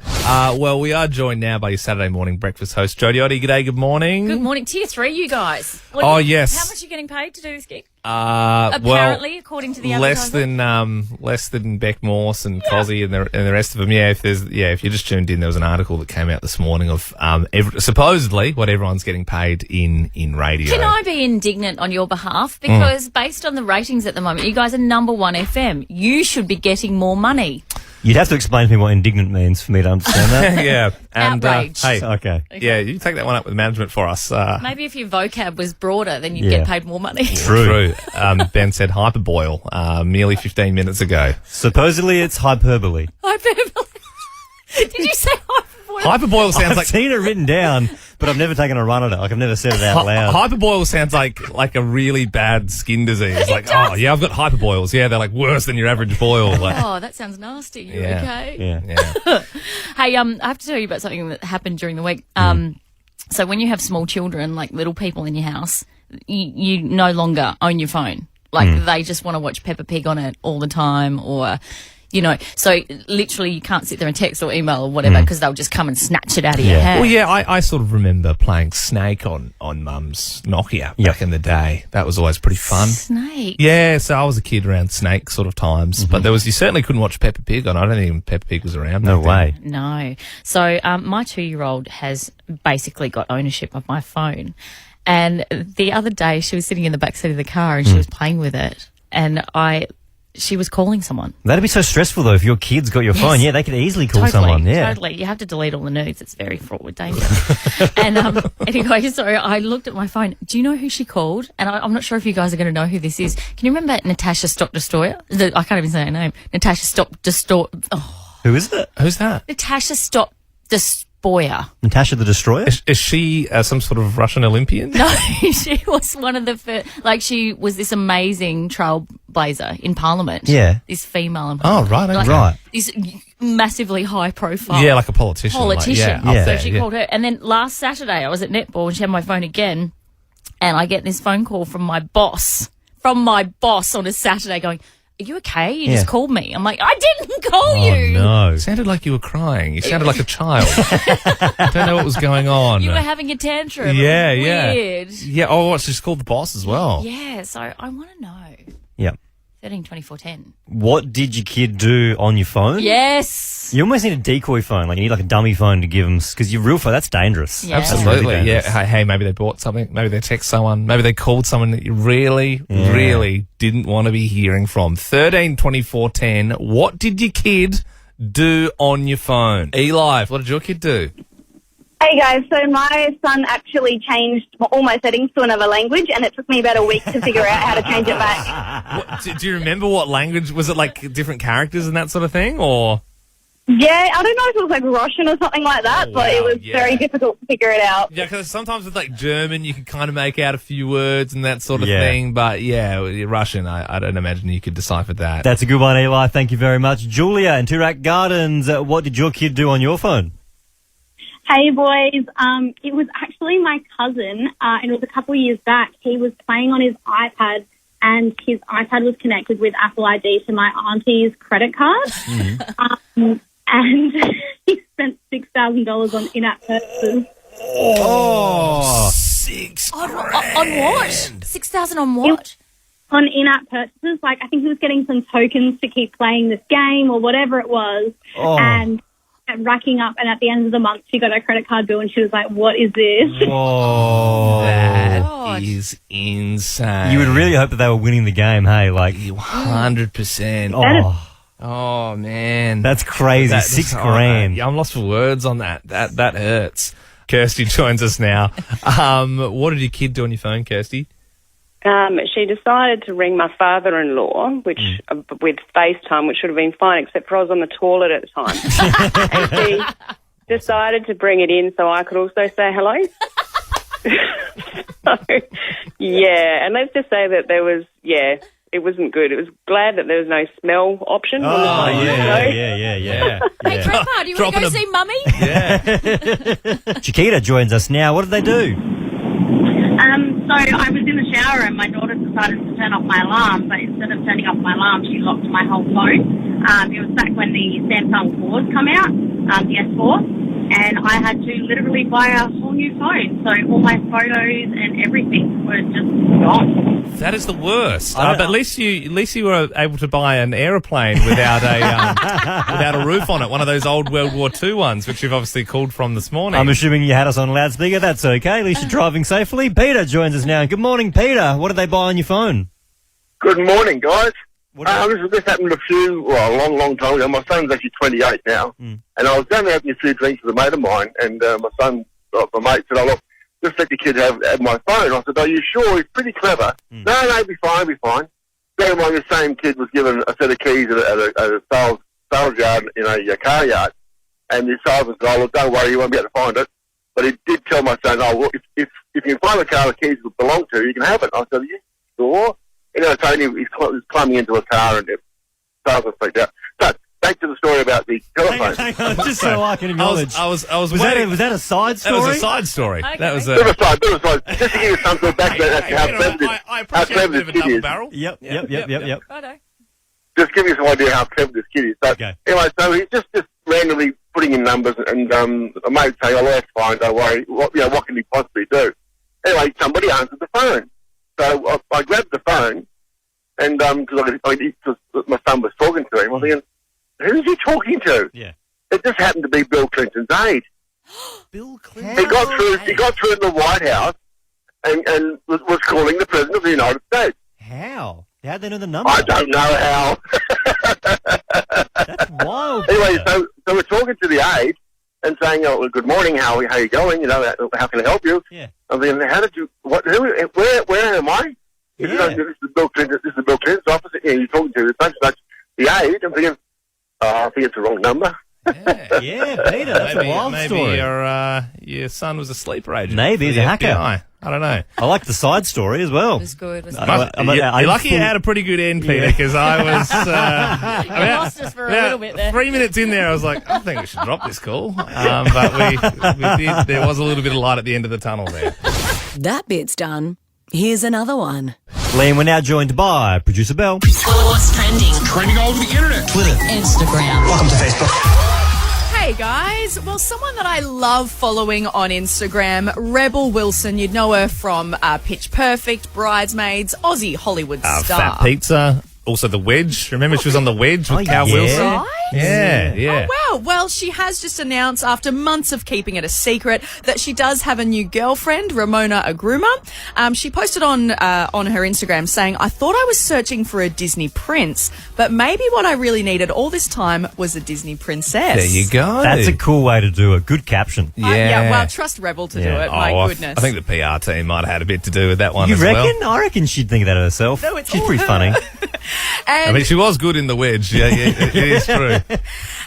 Speaker 2: Well, we are joined now by your Saturday morning breakfast host, Jodie. G'day, good morning.
Speaker 16: Good morning. Tier 3, you guys.
Speaker 2: Yes.
Speaker 16: How much are you getting paid to do this gig?
Speaker 2: Apparently,
Speaker 16: according to the
Speaker 2: less than Beck Morse and Cozzy and the rest of them. Yeah, if you just tuned in, there was an article that came out this morning of supposedly what everyone's getting paid in radio.
Speaker 16: Can I be indignant on your behalf? Because based on the ratings at the moment, you guys are number 1 FM. You should be getting more money.
Speaker 3: You'd have to explain to me what indignant means for me to understand that.
Speaker 2: Yeah. And,
Speaker 16: Outraged.
Speaker 2: hey,
Speaker 3: Okay.
Speaker 2: yeah, you can take that one up with management for us.
Speaker 16: Maybe if your vocab was broader, then you'd
Speaker 3: Yeah.
Speaker 16: get paid more money.
Speaker 2: True. Ben said hyperboil merely 15 minutes ago.
Speaker 3: Supposedly it's hyperbole.
Speaker 16: Hyperbole. Did you say hyperbole?
Speaker 2: Hyperboil sounds
Speaker 3: I've
Speaker 2: like...
Speaker 3: seen it written down, but I've never taken a run at it. Like, I've never said it out loud.
Speaker 2: Hyperboil sounds like a really bad skin disease. Like, oh, yeah, I've got hyperboils. Yeah, they're like worse than your average boil. Like,
Speaker 16: Oh, that sounds nasty. You
Speaker 2: Yeah.
Speaker 16: okay?
Speaker 3: Yeah.
Speaker 16: Hey, I have to tell you about something that happened during the week. So when you have small children, like little people in your house, you no longer own your phone. Like they just want to watch Peppa Pig on it all the time, or so literally you can't sit there and text or email or whatever because they'll just come and snatch it out of your hand.
Speaker 2: Well, yeah, I sort of remember playing Snake on Mum's Nokia back in the day. That was always pretty fun.
Speaker 16: Snake.
Speaker 2: Yeah, so I was a kid around Snake sort of times, but you certainly couldn't watch Peppa Pig on. I don't think even Peppa Pig was around.
Speaker 3: No
Speaker 2: back then.
Speaker 3: way.
Speaker 16: No. So my 2-year-old has basically got ownership of my phone. And the other day she was sitting in the back seat of the car and she was playing with it. And she was calling someone.
Speaker 3: That'd be so stressful, though, if your kids got your phone. Yeah, they could easily call someone. Yeah.
Speaker 16: Totally. You have to delete all the nudes. It's very fraught with danger. And anyway, so I looked at my phone. Do you know who she called? And I'm not sure if you guys are going to know who this is. Can you remember Natasha Stop Destroyer? I can't even say her name. Natasha Stop Destroyer. Oh.
Speaker 3: Who is it?
Speaker 2: Who's that?
Speaker 16: Natasha Stop Destroyer.
Speaker 3: Natasha the Destroyer?
Speaker 2: Is she some sort of Russian Olympian?
Speaker 16: No, she was one of the first. Like, she was this amazing trailblazer in Parliament.
Speaker 3: Yeah.
Speaker 16: This female in
Speaker 2: Oh,
Speaker 16: Parliament.
Speaker 2: right.
Speaker 16: Like,
Speaker 3: Right.
Speaker 16: This massively high profile.
Speaker 2: Yeah, like a politician.
Speaker 16: Politician.
Speaker 2: Like,
Speaker 16: So she called her. And then last Saturday, I was at netball and she had my phone again. And I get this phone call from my boss on a Saturday going, "Are you okay? You just called me." I'm like, "I didn't call you."
Speaker 3: No.
Speaker 2: It sounded like you were crying. You sounded like a child. I don't know what was going on.
Speaker 16: You were having a tantrum.
Speaker 2: Yeah,
Speaker 16: It was
Speaker 2: yeah.
Speaker 16: weird.
Speaker 2: Yeah, oh, she's called the boss as well.
Speaker 16: Yeah, so I want to know.
Speaker 3: Yeah.
Speaker 16: 13, 24, 10.
Speaker 3: What did your kid do on your phone?
Speaker 16: Yes.
Speaker 3: You almost need a decoy phone. Like, you need like a dummy phone to give them, because your real phone, that's dangerous.
Speaker 16: Yeah.
Speaker 3: That's really
Speaker 2: Absolutely.
Speaker 3: dangerous.
Speaker 2: Yeah. Hey, maybe they bought something. Maybe they text someone. Maybe they called someone that you really, really didn't want to be hearing from. 13, 24, 10. What did your kid do on your phone? Eli, what did your kid do?
Speaker 17: Hey guys, so my son actually changed all my settings to another language, and it took me about a week to figure out how to change it back.
Speaker 2: Do you remember what language? Was it like different characters and that sort of thing, or?
Speaker 17: Yeah, I don't know if it was like Russian or something like that, but it was very difficult to figure it out.
Speaker 2: Yeah, because sometimes with like German, you can kind of make out a few words and that sort of thing. But yeah, Russian, I don't imagine you could decipher that.
Speaker 3: That's a good one, Eli. Thank you very much. Julia in Toorak Gardens, what did your kid do on your phone?
Speaker 18: Hey boys, it was actually my cousin, and it was a couple of years back. He was playing on his iPad, and his iPad was connected with Apple ID to my auntie's credit card. And he spent $6,000 on in-app purchases.
Speaker 3: Oh,
Speaker 16: On what? 6,000 on what?
Speaker 18: On in-app purchases. Like, I think he was getting some tokens to keep playing this game or whatever it was.
Speaker 3: Oh.
Speaker 18: And racking up, and at the end of the month, she got her credit card bill, and she was like, "What is this?"
Speaker 3: Whoa.
Speaker 2: That is insane.
Speaker 3: You would really hope that they were winning the game, hey? Like
Speaker 2: 100%. Oh man,
Speaker 3: that's crazy.
Speaker 2: That's
Speaker 3: $6,000.
Speaker 2: Yeah, I'm lost for words on that. That hurts. Kirsty joins us now. What did your kid do on your phone, Kirsty?
Speaker 19: She decided to ring my father-in-law, which with FaceTime, which should have been fine, except for I was on the toilet at the time. And she decided to bring it in so I could also say hello. So, yeah, and let's just say that there was, it wasn't good. It was glad that there was no smell option.
Speaker 3: Oh, yeah.
Speaker 16: Hey, Grandpa, do you want to go see Mummy?
Speaker 3: Chiquita joins us now. What did they do?
Speaker 20: So I was in the shower and my daughter decided to turn off my alarm, but instead of turning off my alarm, she locked my whole phone. It was back when the Samsung 4s come out, the S4, and I had to literally buy a whole new phone. So all my photos and everything were just gone.
Speaker 2: That is the worst. But at least you were able to buy an aeroplane without a roof on it. One of those old World War II ones, which you've obviously called from this morning.
Speaker 3: I'm assuming you had us on loudspeaker. That's okay. At least you're driving safely. Peter joins us now. Good morning, Peter. What did they buy on your phone?
Speaker 21: Good morning, guys. This happened a long time ago. My son's actually 28 now, and I was going to have a few drinks with a mate of mine, and my mate said, "Oh look, just let the kid have my phone." I said, "Are you sure? He's pretty clever." No, be fine. Bear in mind, the same kid was given a set of keys at a sales yard in a car yard, and the salesman said, "Oh look, don't worry, you won't be able to find it." But he did tell my son, "Oh, well, if you can find the car the keys belong to, you can have it." I said, "Yeah, sure." You know, Tony, he's climbing into a car and the salesman freaked out. So, back to the story about the telephone.
Speaker 3: Hang on, just so I can acknowledge.
Speaker 2: Was
Speaker 3: that a side story?
Speaker 2: That was a side story.
Speaker 16: Okay.
Speaker 2: That was a...
Speaker 21: Bit of a side. Just to give you some sort of background
Speaker 2: I appreciate a bit of a double barrel.
Speaker 3: Yep.
Speaker 16: Righto.
Speaker 21: Just give you some idea how clever this kid is. So, anyway, so he's just randomly putting in numbers, and a mate saying, "Oh, that's fine, don't worry. What can he possibly do?" Anyway, somebody answered the phone. So I grabbed the phone, and because my son was talking to him, I was thinking, "Who's he talking to?"
Speaker 3: Yeah.
Speaker 21: It just happened to be Bill Clinton's aide.
Speaker 3: Bill Clinton.
Speaker 21: He got through in the White House, and was calling the President of the United States.
Speaker 3: How? How'd they know the number?
Speaker 21: I don't know how.
Speaker 3: That's wild.
Speaker 21: Anyway, so we're talking to the aide and saying, "Oh, well, good morning. How you going? You know, how can I help you?"
Speaker 3: Yeah.
Speaker 21: I mean, how did you? What? Who? Where am I?
Speaker 3: Yeah.
Speaker 21: You know, this is Bill Clinton. This is Bill Clinton's office. Yeah, you're talking to such the aide. I'm thinking, I think it's the wrong number.
Speaker 3: Yeah, Peter, that's a wild story.
Speaker 2: Maybe your son was a sleeper agent.
Speaker 3: Maybe he's a hacker.
Speaker 2: FBI. I don't know.
Speaker 3: I like the side story as well.
Speaker 16: It was good.
Speaker 2: You're lucky you had a pretty good end, Peter, because I was...
Speaker 16: you lost us for a little bit there.
Speaker 2: 3 minutes in there, I was like, I think we should drop this call. But we did. There was a little bit of light at the end of the tunnel there.
Speaker 10: That bit's done. Here's another one.
Speaker 3: Liam, we're now joined by producer Belle.
Speaker 14: What's trending? Trending all over the internet. Twitter.
Speaker 10: Instagram.
Speaker 14: Welcome to Facebook.
Speaker 4: Hey guys, well, someone that I love following on Instagram, Rebel Wilson. You'd know her from Pitch Perfect, Bridesmaids, Aussie Hollywood star.
Speaker 2: Fat Pizza. Also The Wedge. Remember she was on The Wedge with Cal Wilson?
Speaker 4: Right?
Speaker 2: Yeah.
Speaker 4: Oh, wow. Well, she has just announced, after months of keeping it a secret, that she does have a new girlfriend, Ramona Agruma. She posted on her Instagram saying, "I thought I was searching for a Disney prince, but maybe what I really needed all this time was a Disney princess."
Speaker 2: There you go.
Speaker 3: That's a cool way to do it. Good caption.
Speaker 4: Yeah, well, trust Rebel to do it. My goodness.
Speaker 2: I think the PR team might have had a bit to do with that one as
Speaker 3: reckon?
Speaker 2: well.
Speaker 3: I reckon she'd think of that herself.
Speaker 4: No, it's
Speaker 3: She's
Speaker 4: all
Speaker 3: pretty
Speaker 4: her.
Speaker 3: funny.
Speaker 2: I mean, she was good in The Wedge. Yeah, it is true.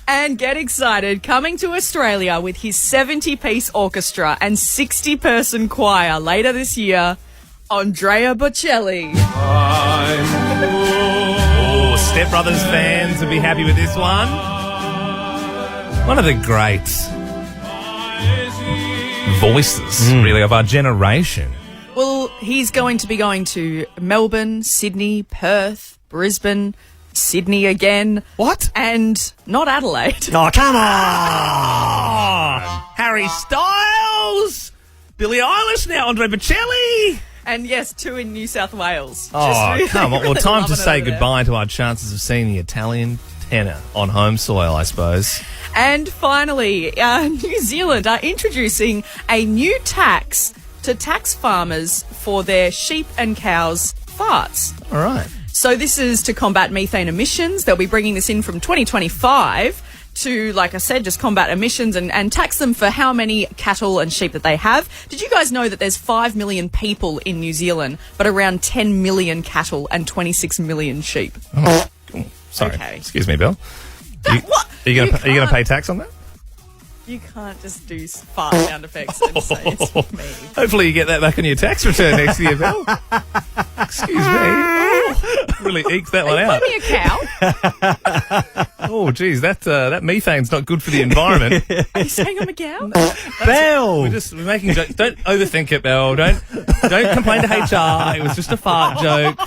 Speaker 4: And get excited, coming to Australia with his 70-piece orchestra and 60-person choir later this year, Andrea Bocelli.
Speaker 2: Oh, Step Brothers fans would be happy with this one. One of the great voices, really, of our generation.
Speaker 4: Well, he's going to be going to Melbourne, Sydney, Perth, Brisbane, Sydney again.
Speaker 2: What?
Speaker 4: And not Adelaide.
Speaker 3: Oh, come on!
Speaker 2: Harry Styles! Billie Eilish now, Andre Bocelli!
Speaker 4: And yes, 2 in New South Wales.
Speaker 2: Oh,
Speaker 4: Just
Speaker 2: come on. Well,
Speaker 4: really
Speaker 2: time to
Speaker 4: loving
Speaker 2: say
Speaker 4: it over
Speaker 2: goodbye to our chances of seeing the Italian tenor on home soil, I suppose.
Speaker 4: there. And finally, New Zealand are introducing a new tax to tax farmers for their sheep and cows' farts.
Speaker 2: All right.
Speaker 4: So this is to combat methane emissions. They'll be bringing this in from 2025 to, like I said, just combat emissions and tax them for how many cattle and sheep that they have. Did you guys know that there's 5 million people in New Zealand, but around 10 million cattle and 26 million sheep?
Speaker 2: Oh, sorry.
Speaker 4: Okay.
Speaker 2: Excuse me, Bill.
Speaker 4: What?
Speaker 2: Are you going to pay tax on that?
Speaker 4: You can't just do fart sound effects and say it's me.
Speaker 2: Hopefully you get that back on your tax return next year, Bill. Excuse me. Oh, really eked that one out.
Speaker 4: Are you a cow?
Speaker 2: Oh, geez, that methane's not good for the environment.
Speaker 4: Are you saying I'm a cow?
Speaker 3: Belle!
Speaker 2: We're making jokes. Don't overthink it, Belle. Don't complain to HR. It was just a fart joke.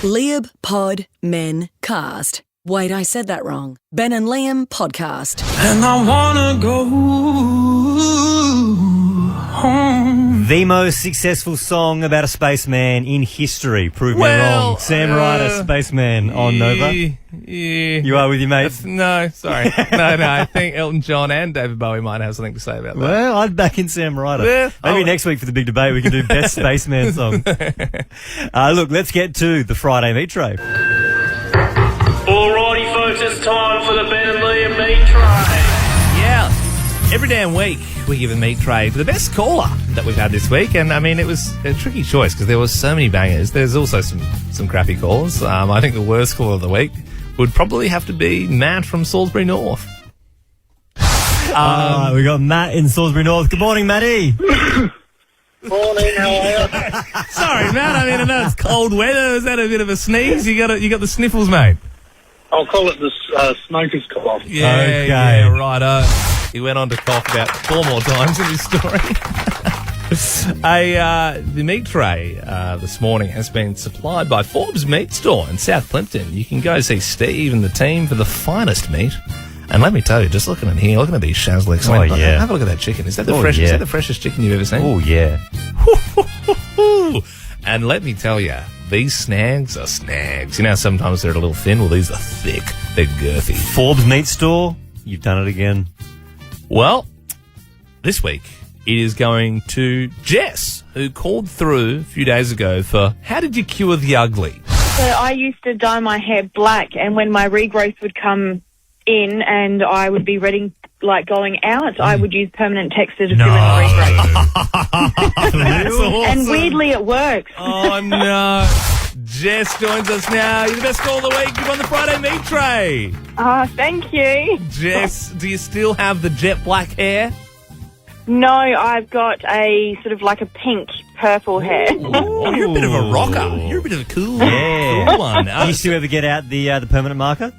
Speaker 10: Liam Pod Men Cast. Wait, I said that wrong. Ben and Liam Podcast.
Speaker 14: And I wanna go home.
Speaker 3: The most successful song about a spaceman in history. Prove me wrong. Sam Ryder, Spaceman on Nova.
Speaker 2: Yeah.
Speaker 3: You are with your mate?
Speaker 2: No, sorry. No, I think Elton John and David Bowie might have something to say about that.
Speaker 3: Well, I'd back in Sam Ryder.
Speaker 2: Yeah.
Speaker 3: Maybe next week for the big debate we can do best spaceman song. Look, let's get to the Friday Meat Tray.
Speaker 1: time for the Ben and Liam meat tray.
Speaker 2: Yeah. Every damn week we give a meat tray to the best caller that we've had this week. And, I mean, it was a tricky choice because there were so many bangers. There's also some crappy calls. I think the worst caller of the week would probably have to be Matt from Salisbury North.
Speaker 3: We got Matt in Salisbury North. Good morning, Matty.
Speaker 21: Morning, how are you?
Speaker 2: Sorry, Matt. I mean, I know it's cold weather. Is that a bit of a sneeze? You got the sniffles, mate?
Speaker 21: I'll call it the smoker's cough.
Speaker 2: Yeah, righto. He went on to cough about 4 more times in his story. The meat tray this morning has been supplied by Forbes Meat Store in South Plimpton. You can go see Steve and the team for the finest meat. And let me tell you, just looking in here, looking at these shazlicks, have a look at that chicken. Is that the freshest? Is that the freshest chicken you've ever seen?
Speaker 3: Oh yeah.
Speaker 2: And let me tell you, these snags are snags. You know, sometimes they're a little thin. Well, these are thick. They're girthy.
Speaker 3: Forbes Meat Store. You've done it again.
Speaker 2: Well, this week it is going to Jess, who called through a few days ago for How Did You Cure the Ugly?
Speaker 5: So I used to dye my hair black, and when my regrowth would come in and I would be ready, like going out, I would use permanent texture to fill in the regrowth.
Speaker 2: That's awesome.
Speaker 5: And weirdly, it works.
Speaker 2: Oh, no. Jess joins us now. You're the best call of the week. You've won the Friday meat tray.
Speaker 5: Oh, thank you.
Speaker 2: Jess, do you still have the jet black hair?
Speaker 5: No, I've got a sort of like a pink purple hair.
Speaker 2: Oh, you're a bit of a rocker. You're a bit of a cool one.
Speaker 3: Do you still ever get out the permanent marker?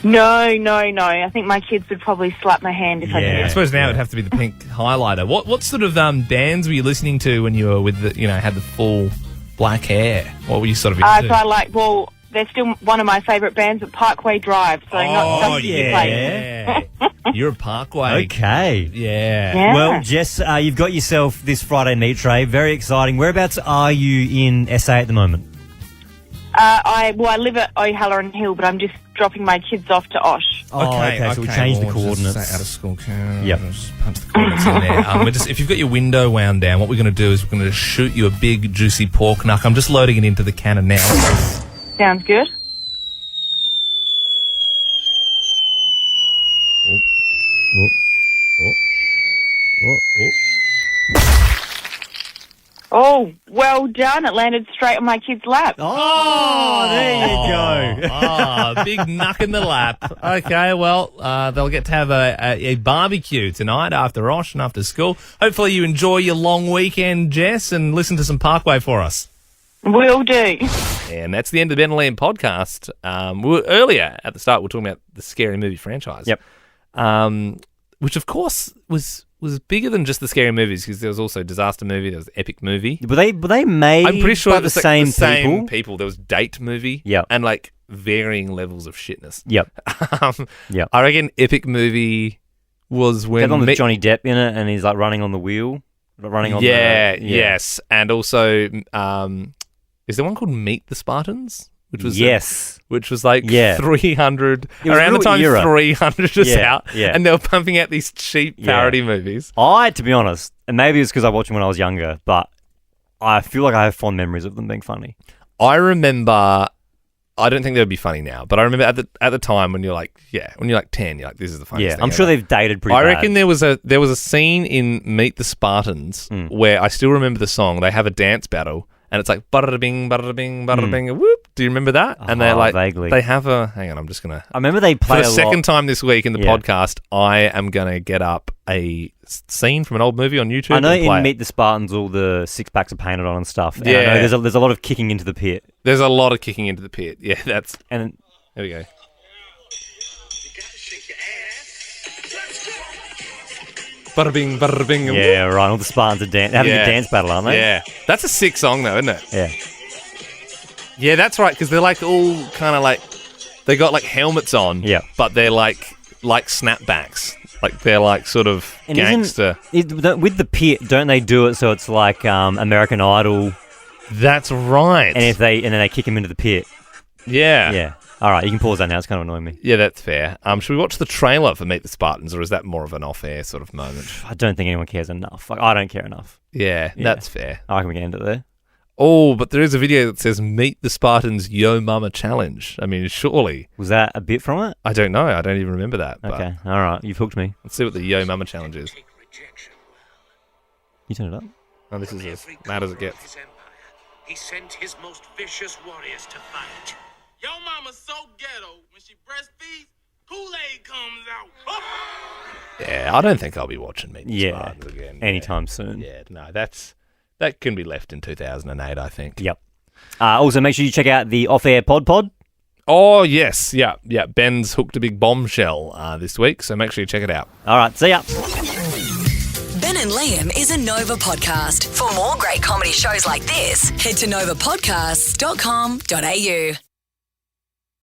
Speaker 5: No. I think my kids would probably slap my hand if I did.
Speaker 2: I suppose now it'd have to be the pink highlighter. What sort of bands were you listening to when you were with the, had the full black hair? What were you sort of into?
Speaker 5: So I like, they're still one of my favourite bands at Parkway Drive, so not something you play.
Speaker 2: You're a Parkway.
Speaker 3: Okay.
Speaker 2: Yeah.
Speaker 3: Well, Jess, you've got yourself this Friday meat tray. Very exciting. Whereabouts are you in SA at the moment?
Speaker 5: I live at O'Halloran Hill, but I'm just dropping my kids off to Osh.
Speaker 3: Okay. So we changed the coordinates.
Speaker 2: Out of school.
Speaker 3: Yep.
Speaker 2: Just punch the coordinates in there. If you've got your window wound down, what we're going to do is we're going to shoot you a big, juicy pork knuck. I'm just loading it into the cannon now.
Speaker 5: Sounds good. Oh, well done. It landed straight on my kid's lap.
Speaker 3: Oh, there you go.
Speaker 2: Big knuck in the lap. Okay, well, they'll get to have a barbecue tonight after Osh and after school. Hopefully you enjoy your long weekend, Jess, and listen to some Parkway for us.
Speaker 5: Will do.
Speaker 2: And that's the end of the Ben and Liam podcast. Earlier at the start, we were talking about the Scary Movie franchise.
Speaker 3: Yep.
Speaker 2: Which, of course, was bigger than just the scary movies because there was also Disaster Movie, there was Epic Movie.
Speaker 3: Were they made
Speaker 2: I'm pretty sure
Speaker 3: by
Speaker 2: it was
Speaker 3: the
Speaker 2: like
Speaker 3: same
Speaker 2: people? There was Date Movie.
Speaker 3: Yep.
Speaker 2: And like varying levels of shitness.
Speaker 3: Yep. Yep.
Speaker 2: I reckon Epic Movie was when...
Speaker 3: That one with Johnny Depp in it and he's like running on the wheel.
Speaker 2: Yes. And also, is there one called Meet the Spartans? Which was which was like 300 around the time 300 was out, and they were pumping out these cheap parody movies.
Speaker 3: To be honest, and maybe it's because I watched them when I was younger, but I feel like I have fond memories of them being funny.
Speaker 2: I remember. I don't think they would be funny now, but I remember at the time when you're like 10, you're like, this is the funniest thing.
Speaker 3: I'm sure they've dated pretty bad.
Speaker 2: I reckon there was a scene in Meet the Spartans where I still remember the song. They have a dance battle. And it's like, bada bing, bada bing, bada bing, whoop. Do you remember that? And they're like,
Speaker 3: vaguely.
Speaker 2: They have a, hang on, I'm just going to.
Speaker 3: I remember they play
Speaker 2: for the second time this week in the podcast, I am going to get up a scene from an old movie on YouTube.
Speaker 3: I know in Meet the Spartans, all the six-packs are painted on and stuff. And I know there's a lot of kicking into the pit.
Speaker 2: There's a lot of kicking into the pit. Yeah, that's.
Speaker 3: And
Speaker 2: there we go. Bada bing, bada bing.
Speaker 3: Yeah, right. All the Spartans are having a dance battle, aren't they?
Speaker 2: Yeah. That's a sick song, though, isn't it?
Speaker 3: Yeah.
Speaker 2: Yeah, that's right, because they're like all kind of like, they got like helmets on, but they're like snapbacks. Like they're like sort of gangster.
Speaker 3: With the pit, don't they do it so it's like American Idol?
Speaker 2: That's right.
Speaker 3: And then they kick him into the pit.
Speaker 2: Yeah.
Speaker 3: Yeah. All right, you can pause that now. It's kind of annoying me.
Speaker 2: Yeah, that's fair. Should we watch the trailer for Meet the Spartans, or is that more of an off-air sort of moment?
Speaker 3: I don't think anyone cares enough. Like, I don't care enough.
Speaker 2: Yeah, that's fair.
Speaker 3: I reckon we can end it there.
Speaker 2: Oh, but there is a video that says Meet the Spartans Yo Mama Challenge. I mean, surely.
Speaker 3: Was that a bit from it?
Speaker 2: I don't know. I don't even remember that. but
Speaker 3: Okay, all right. You've hooked me.
Speaker 2: Let's see what the Yo Mama Challenge is.
Speaker 3: You turn it up?
Speaker 2: Oh, this is as loud as it gets.
Speaker 14: He sent his most vicious warriors to fight. Yo mama's so ghetto, when she breastfeeds, Kool-Aid comes out.
Speaker 2: Yeah, I don't think I'll be watching Meet the Spartans again.
Speaker 3: Anytime soon.
Speaker 2: Yeah, no, that can be left in 2008, I think.
Speaker 3: Yep. Also, make sure you check out the off-air pod.
Speaker 2: Oh, yes. Yeah. Ben's hooked a big bombshell this week, so make sure you check it out.
Speaker 3: All right, see ya.
Speaker 10: Ben and Liam is a Nova podcast. For more great comedy shows like this, head to novapodcasts.com.au.